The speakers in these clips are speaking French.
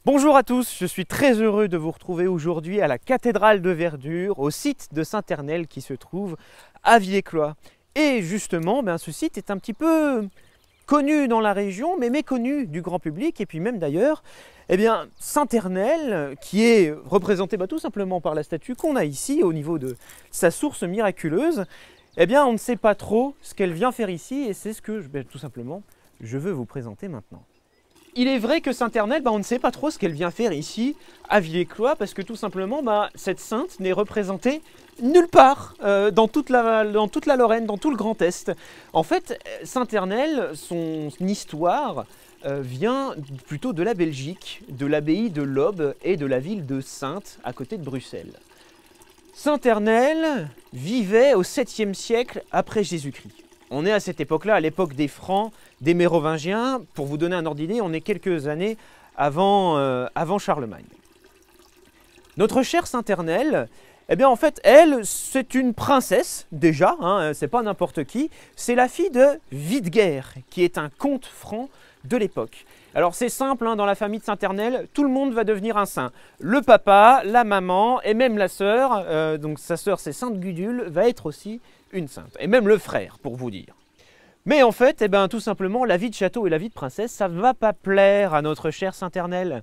Bonjour à tous, je suis très heureux de vous retrouver aujourd'hui à la cathédrale de Verdure, au site de Saint-Ernelle qui se trouve à Villers-Cloix. Et justement, ce site est un petit peu connu dans la région, mais méconnu du grand public, et puis même d'ailleurs, Saint-Ernelle, qui est représenté tout simplement par la statue qu'on a ici, au niveau de sa source miraculeuse, on ne sait pas trop ce qu'elle vient faire ici, et c'est ce que, tout simplement, je veux vous présenter maintenant. Il est vrai que Saint-Ernelle, on ne sait pas trop ce qu'elle vient faire ici, à Villers-Cloix, parce que tout simplement, cette sainte n'est représentée nulle part dans toute la Lorraine, dans tout le Grand Est. En fait, Saint-Ernelle, son histoire vient plutôt de la Belgique, de l'abbaye de l'Aube et de la ville de Saintes, à côté de Bruxelles. Saint-Ernelle vivait au 7e siècle après Jésus-Christ. On est à cette époque-là, à l'époque des Francs, des Mérovingiens. Pour vous donner un ordre d'idée, on est quelques années avant Charlemagne. Notre chère Saint-Ernelle, en fait, elle, c'est une princesse, déjà, c'est pas n'importe qui. C'est la fille de Widger, qui est un comte franc de l'époque. Alors c'est simple, dans la famille de Saint-Ernelle, tout le monde va devenir un saint. Le papa, la maman et même la sœur, donc sa sœur c'est Sainte Gudule, va être aussi une sainte. Et même le frère, pour vous dire. Mais en fait, tout simplement, la vie de château et la vie de princesse, ça ne va pas plaire à notre chère Saint-Ernelle.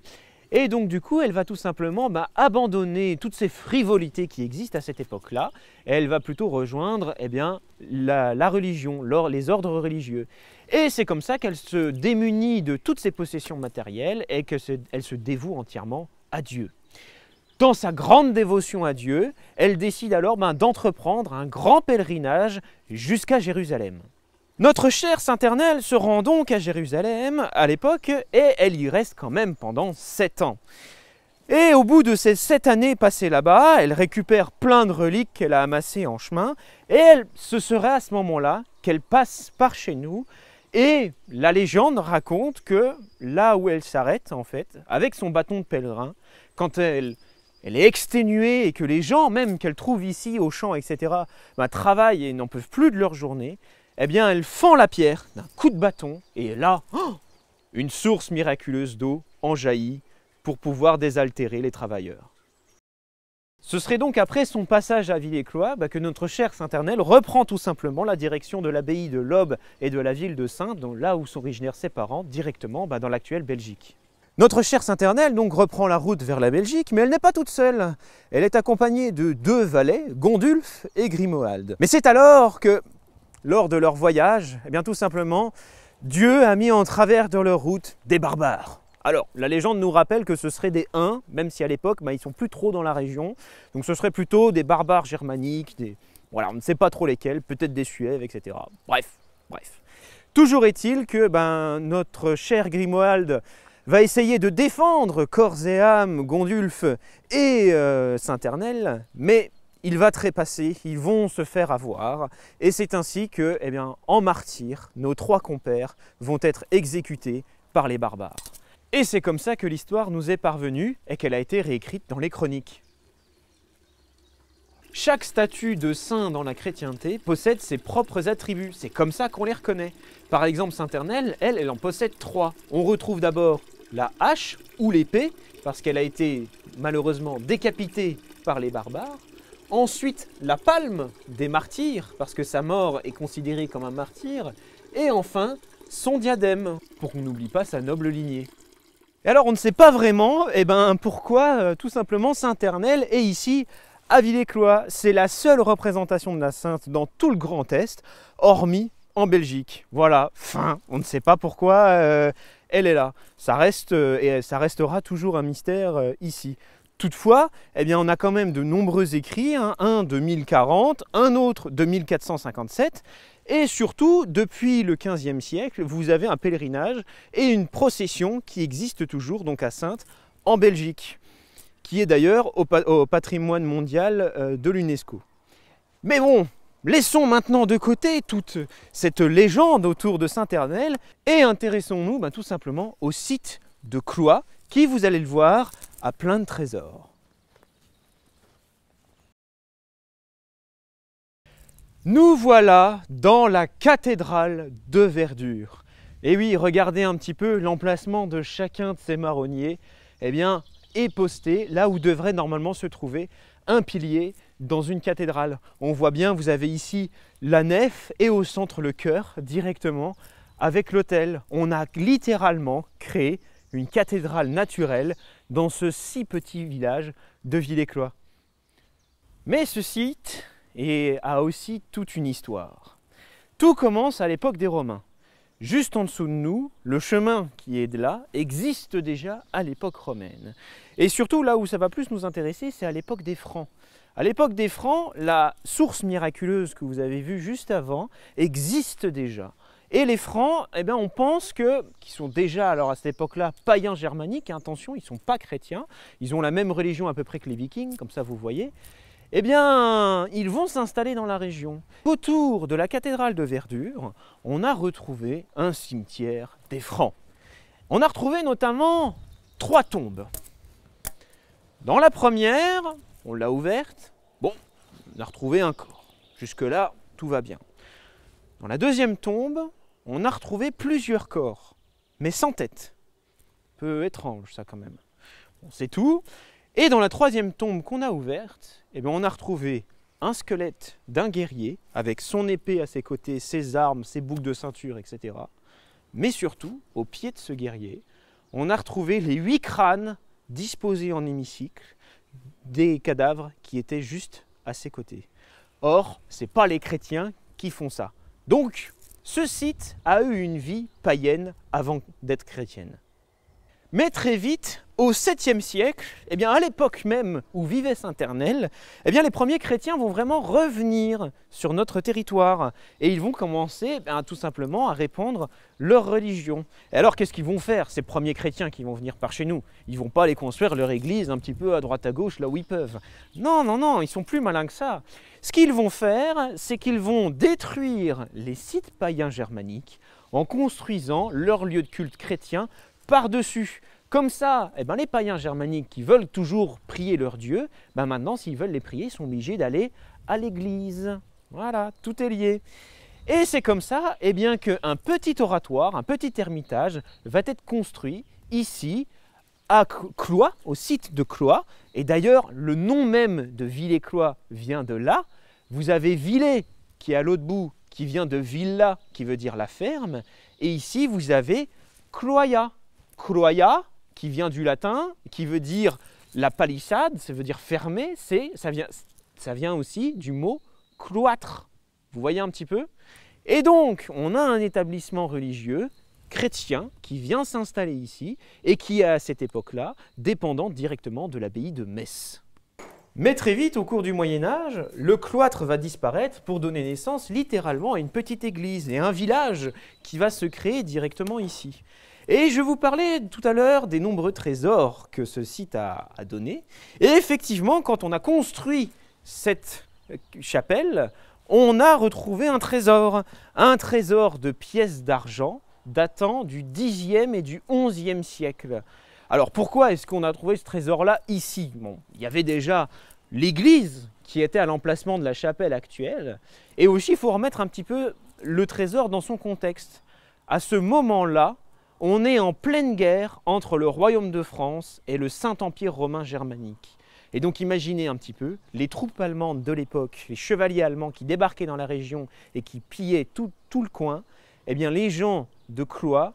Et donc du coup, elle va tout simplement abandonner toutes ces frivolités qui existent à cette époque-là. Et elle va plutôt rejoindre la religion, les ordres religieux. Et c'est comme ça qu'elle se démunit de toutes ses possessions matérielles et qu'elle se dévoue entièrement à Dieu. Dans sa grande dévotion à Dieu, elle décide alors d'entreprendre un grand pèlerinage jusqu'à Jérusalem. Notre chère Saint-Ernelle se rend donc à Jérusalem à l'époque et elle y reste quand même pendant 7 ans. Et au bout de ces 7 années passées là-bas, elle récupère plein de reliques qu'elle a amassées en chemin et ce serait à ce moment-là qu'elle passe par chez nous. Et la légende raconte que là où elle s'arrête en fait, avec son bâton de pèlerin, quand elle est exténuée et que les gens même qu'elle trouve ici au champ, etc., travaillent et n'en peuvent plus de leur journée, elle fend la pierre d'un coup de bâton et là, une source miraculeuse d'eau en jaillit pour pouvoir désaltérer les travailleurs. Ce serait donc après son passage à Villers-Cloix que notre chère Saint-Ernelle reprend tout simplement la direction de l'abbaye de l'Aube et de la ville de Saintes, là où sont originaires ses parents, directement dans l'actuelle Belgique. Notre chère Saint-Ernelle donc reprend la route vers la Belgique, mais elle n'est pas toute seule. Elle est accompagnée de 2 valets, Gondulf et Grimoald. Mais c'est alors que, lors de leur voyage, tout simplement, Dieu a mis en travers de leur route des barbares. Alors, la légende nous rappelle que ce seraient des Huns, même si à l'époque, ils ne sont plus trop dans la région. Donc ce serait plutôt des barbares germaniques, voilà, on ne sait pas trop lesquels, peut-être des Suèves, etc. Bref. Toujours est-il que notre cher Grimoald va essayer de défendre corps et âme Gondulf et Saint-Ernelle, mais il va trépasser, ils vont se faire avoir, et c'est ainsi que, en martyrs, nos 3 compères vont être exécutés par les barbares. Et c'est comme ça que l'histoire nous est parvenue et qu'elle a été réécrite dans les chroniques. Chaque statut de saint dans la chrétienté possède ses propres attributs, c'est comme ça qu'on les reconnaît. Par exemple, Saint-Ernelle, elle en possède 3. On retrouve d'abord la hache ou l'épée, parce qu'elle a été malheureusement décapitée par les barbares. Ensuite, la palme des martyrs, parce que sa mort est considérée comme un martyr. Et enfin, son diadème, pour qu'on n'oublie pas sa noble lignée. Et alors, on ne sait pas vraiment pourquoi, tout simplement, Saint-Ernelle est ici, à Villers-Cloix. C'est la seule représentation de la sainte dans tout le Grand Est, hormis en Belgique. Voilà, fin. On ne sait pas pourquoi elle est là. Ça reste, et ça restera toujours un mystère ici. Toutefois, on a quand même de nombreux écrits, un de 1040, un autre de 1457, et surtout, depuis le XVe siècle, vous avez un pèlerinage et une procession qui existe toujours donc à Saintes, en Belgique, qui est d'ailleurs au patrimoine mondial de l'UNESCO. Mais bon, laissons maintenant de côté toute cette légende autour de Saint-Ernelle et intéressons-nous tout simplement au site de Cloix, qui, vous allez le voir, a plein de trésors. Nous voilà dans la cathédrale de Verdure. Et oui, regardez un petit peu l'emplacement de chacun de ces marronniers. eh bien, est posté là où devrait normalement se trouver un pilier dans une cathédrale. On voit bien, vous avez ici la nef et au centre le chœur directement avec l'autel. On a littéralement créé une cathédrale naturelle dans ce si petit village de Villers-Cloix. Mais ce site a aussi toute une histoire. Tout commence à l'époque des Romains. Juste en dessous de nous, le chemin qui est de là existe déjà à l'époque romaine. Et surtout, là où ça va plus nous intéresser, c'est à l'époque des Francs. À l'époque des Francs, la source miraculeuse que vous avez vue juste avant existe déjà. Et les Francs, eh bien, on pense qu'ils sont déjà, alors à cette époque-là, païens germaniques, attention, ils ne sont pas chrétiens, ils ont la même religion à peu près que les Vikings, comme ça vous voyez. Eh bien, ils vont s'installer dans la région. Autour de la cathédrale de Verdure, on a retrouvé un cimetière des Francs. On a retrouvé notamment 3 tombes. Dans la première, on l'a ouverte, bon, on a retrouvé un corps. Jusque-là, tout va bien. Dans la deuxième tombe, on a retrouvé plusieurs corps, mais sans tête. Peu étrange ça quand même. Bon, c'est tout. Et dans la troisième tombe qu'on a ouverte, eh bien, on a retrouvé un squelette d'un guerrier avec son épée à ses côtés, ses armes, ses boucles de ceinture, etc. Mais surtout, au pied de ce guerrier, on a retrouvé les 8 crânes disposés en hémicycle des cadavres qui étaient juste à ses côtés. Or, ce n'est pas les chrétiens qui font ça. Donc, ce site a eu une vie païenne avant d'être chrétienne. Mais très vite, au 7e siècle, eh bien à l'époque même où vivait Saint-Éternel, eh bien les premiers chrétiens vont vraiment revenir sur notre territoire et ils vont commencer tout simplement à répandre leur religion. Et alors qu'est-ce qu'ils vont faire ces premiers chrétiens qui vont venir par chez nous? Ils ne vont pas aller construire leur église un petit peu à droite à gauche là où ils peuvent. Non, non, non, ils sont plus malins que ça. Ce qu'ils vont faire, c'est qu'ils vont détruire les sites païens germaniques en construisant leur lieu de culte chrétien par-dessus. Comme ça, eh ben, les païens germaniques qui veulent toujours prier leur Dieu, ben maintenant, s'ils veulent les prier, ils sont obligés d'aller à l'église. Voilà, tout est lié. Et c'est comme ça eh bien, qu'un petit oratoire, un petit ermitage va être construit ici, à Cloix, au site de Cloix. Et d'ailleurs, le nom même de Villers-Cloix vient de là. Vous avez Villers, qui est à l'autre bout, qui vient de villa, qui veut dire la ferme. Et ici, vous avez Cloia. Cloia, qui vient du latin, qui veut dire la palissade, ça veut dire fermé, ça vient aussi du mot cloître. Vous voyez un petit peu? Et donc, on a un établissement religieux chrétien qui vient s'installer ici et qui est à cette époque-là dépendant directement de l'abbaye de Metz. Mais très vite, au cours du Moyen-Âge, le cloître va disparaître pour donner naissance littéralement à une petite église et un village qui va se créer directement ici. Et je vous parlais tout à l'heure des nombreux trésors que ce site a donné. Et effectivement, quand on a construit cette chapelle, on a retrouvé un trésor de pièces d'argent datant du Xe et du XIe siècle. Alors pourquoi est-ce qu'on a trouvé ce trésor-là ici? Bon, il y avait déjà l'église qui était à l'emplacement de la chapelle actuelle. Et aussi, il faut remettre un petit peu le trésor dans son contexte. À ce moment-là, on est en pleine guerre entre le royaume de France et le Saint-Empire romain germanique. Et donc imaginez un petit peu, les troupes allemandes de l'époque, les chevaliers allemands qui débarquaient dans la région et qui pillaient tout le coin, eh bien les gens de Cloix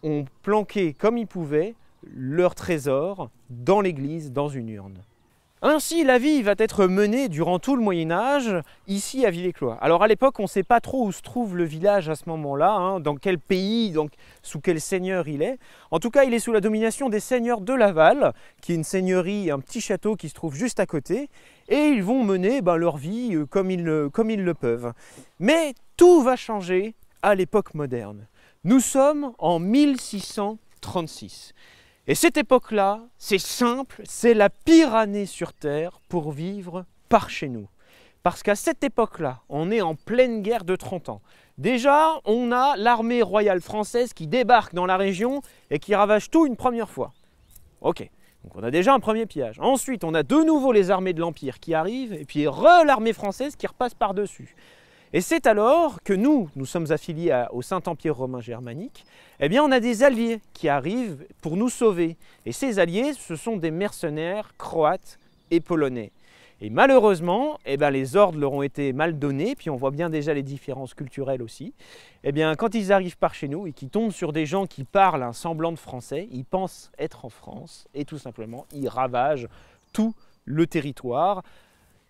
ont planqué comme ils pouvaient leur trésor dans l'église, dans une urne. Ainsi, la vie va être menée durant tout le Moyen-Âge, ici à Villers-Cloix. Alors à l'époque, on ne sait pas trop où se trouve le village à ce moment-là, dans quel pays, donc sous quel seigneur il est. En tout cas, il est sous la domination des seigneurs de Laval, qui est une seigneurie, un petit château qui se trouve juste à côté. Et ils vont mener leur vie comme ils le peuvent. Mais tout va changer à l'époque moderne. Nous sommes en 1636. Et cette époque-là, c'est simple, c'est la pire année sur Terre pour vivre par chez nous. Parce qu'à cette époque-là, on est en pleine guerre de 30 ans. Déjà, on a l'armée royale française qui débarque dans la région et qui ravage tout une première fois. Ok, donc on a déjà un premier pillage. Ensuite, on a de nouveau les armées de l'Empire qui arrivent et puis l'armée française qui repasse par-dessus. Et c'est alors que nous sommes affiliés au Saint-Empire romain germanique, eh bien on a des alliés qui arrivent pour nous sauver. Et ces alliés, ce sont des mercenaires croates et polonais. Et malheureusement, eh bien, les ordres leur ont été mal donnés, puis on voit bien déjà les différences culturelles aussi. Eh bien, quand ils arrivent par chez nous et qu'ils tombent sur des gens qui parlent un semblant de français, ils pensent être en France et tout simplement, ils ravagent tout le territoire.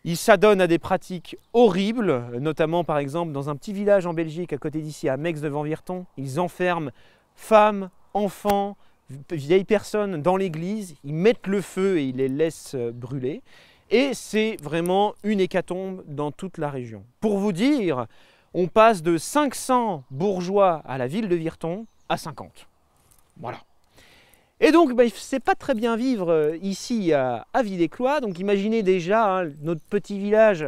Ils s'adonnent à des pratiques horribles, notamment par exemple dans un petit village en Belgique à côté d'ici, à Mex-devant-Virton. Ils enferment femmes, enfants, vieilles personnes dans l'église, ils mettent le feu et ils les laissent brûler. Et c'est vraiment une hécatombe dans toute la région. Pour vous dire, on passe de 500 bourgeois à la ville de Virton à 50. Voilà. Et donc, c'est pas très bien vivre ici à Villers-Cloix. Donc imaginez déjà notre petit village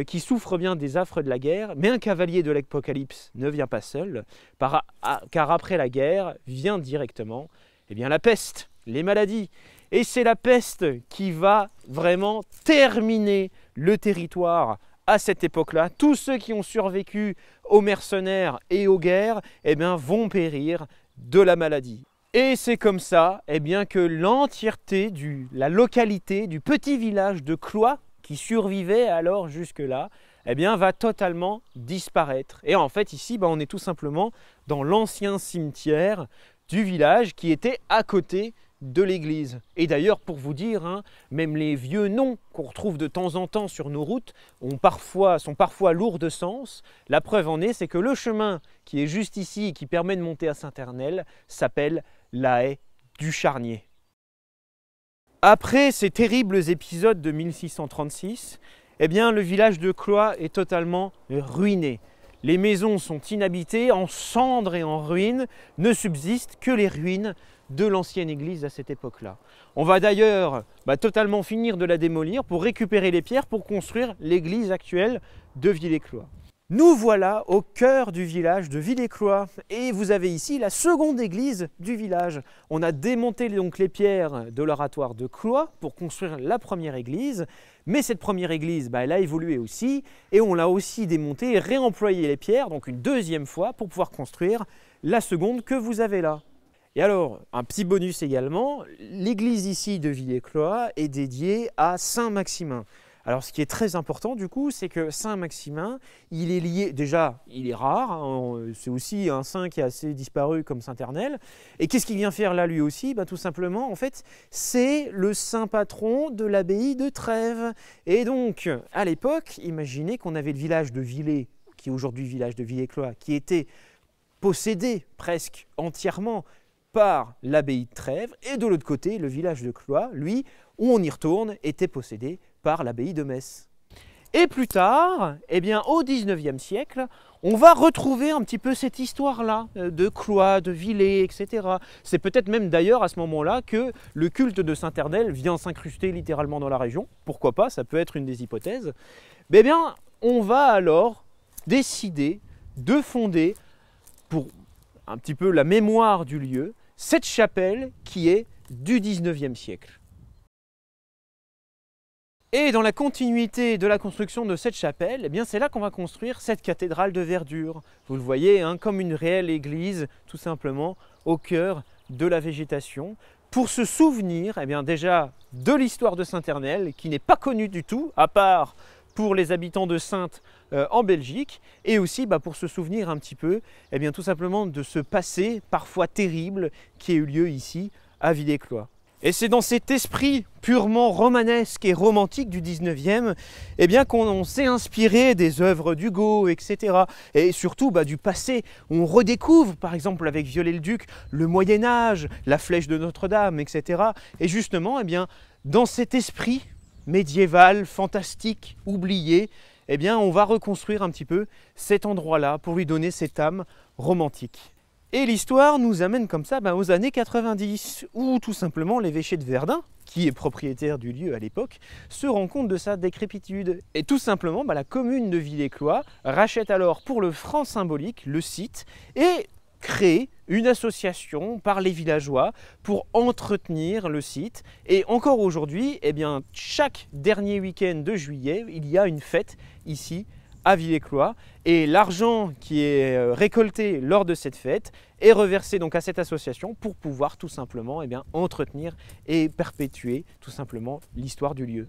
qui souffre bien des affres de la guerre. Mais un cavalier de l'Apocalypse ne vient pas seul, car après la guerre vient directement la peste, les maladies. Et c'est la peste qui va vraiment terminer le territoire à cette époque-là. Tous ceux qui ont survécu aux mercenaires et aux guerres vont périr de la maladie. Et c'est comme ça que l'entièreté de la localité du petit village de Cloix, qui survivait alors jusque-là, va totalement disparaître. Et en fait ici, on est tout simplement dans l'ancien cimetière du village qui était à côté de l'église. Et d'ailleurs, pour vous dire, même les vieux noms qu'on retrouve de temps en temps sur nos routes sont parfois lourds de sens. La preuve en est, c'est que le chemin qui est juste ici et qui permet de monter à Saint-Ernel s'appelle la haie du Charnier. Après ces terribles épisodes de 1636, le village de Cloix est totalement ruiné. Les maisons sont inhabitées, en cendres et en ruines, ne subsistent que les ruines de l'ancienne église à cette époque-là. On va d'ailleurs totalement finir de la démolir pour récupérer les pierres pour construire l'église actuelle de Villers-Cloix. Nous voilà au cœur du village de Villers-Cloix et vous avez ici la seconde église du village. On a démonté donc les pierres de l'oratoire de Cloix pour construire la première église, mais cette première église, elle a évolué aussi et on l'a aussi démontée et réemployé les pierres, donc une deuxième fois pour pouvoir construire la seconde que vous avez là. Et alors, un petit bonus également, l'église ici de Villers-Cloix est dédiée à Saint-Maximin. Alors ce qui est très important du coup, c'est que Saint-Maximin, il est lié, déjà il est rare, c'est aussi un saint qui est assez disparu comme Saint-Ernel. Et qu'est-ce qu'il vient faire là lui aussi? Tout simplement, en fait, c'est le saint patron de l'abbaye de Trèves. Et donc, à l'époque, imaginez qu'on avait le village de Villers, qui est aujourd'hui le village de Villers-Cloix, qui était possédé presque entièrement par l'abbaye de Trèves, et de l'autre côté, le village de Cloix, lui, où on y retourne, était possédé par l'abbaye de Metz. Et plus tard, au XIXe siècle, on va retrouver un petit peu cette histoire-là de Cloix, de Villers, etc. C'est peut-être même d'ailleurs à ce moment-là que le culte de Saint-Ernel vient s'incruster littéralement dans la région. Pourquoi pas, ça peut être une des hypothèses. Mais bien, on va alors décider de fonder, pour un petit peu la mémoire du lieu, cette chapelle qui est du XIXe siècle. Et dans la continuité de la construction de cette chapelle, c'est là qu'on va construire cette cathédrale de verdure. Vous le voyez, comme une réelle église, tout simplement, au cœur de la végétation, pour se souvenir déjà de l'histoire de Saint-Ernel, qui n'est pas connue du tout, à part pour les habitants de Saintes en Belgique, et aussi pour se souvenir un petit peu, tout simplement de ce passé parfois terrible qui a eu lieu ici à Villers-Cloix. Et c'est dans cet esprit purement romanesque et romantique du 19e qu'on s'est inspiré des œuvres d'Hugo, etc. Et surtout du passé. On redécouvre, par exemple avec Viollet-le-Duc, le Moyen-Âge, la flèche de Notre-Dame, etc. Et justement, dans cet esprit médiéval, fantastique, oublié, on va reconstruire un petit peu cet endroit-là pour lui donner cette âme romantique. Et l'histoire nous amène comme ça aux années 90, où tout simplement l'évêché de Verdun, qui est propriétaire du lieu à l'époque, se rend compte de sa décrépitude. Et tout simplement, la commune de Villers-Cloix rachète alors pour le franc symbolique le site et crée une association par les villageois pour entretenir le site. Et encore aujourd'hui, chaque dernier week-end de juillet, il y a une fête ici à Villers-Cloix et l'argent qui est récolté lors de cette fête est reversé donc à cette association pour pouvoir tout simplement entretenir et perpétuer tout simplement l'histoire du lieu.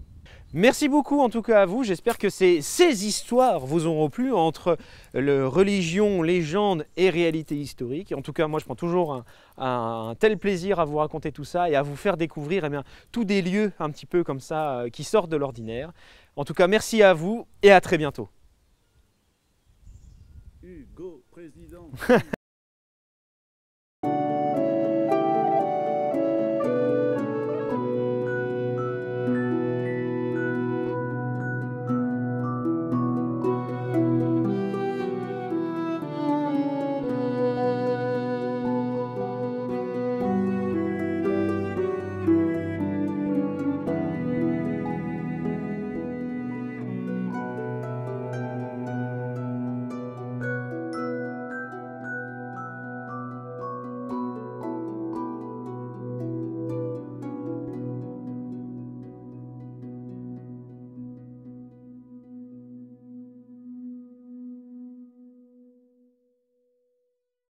Merci beaucoup en tout cas à vous, j'espère que ces histoires vous auront plu entre religion, légende et réalité historique. En tout cas moi je prends toujours un tel plaisir à vous raconter tout ça et à vous faire découvrir tous des lieux un petit peu comme ça qui sortent de l'ordinaire. En tout cas merci à vous et à très bientôt. Hugo, président.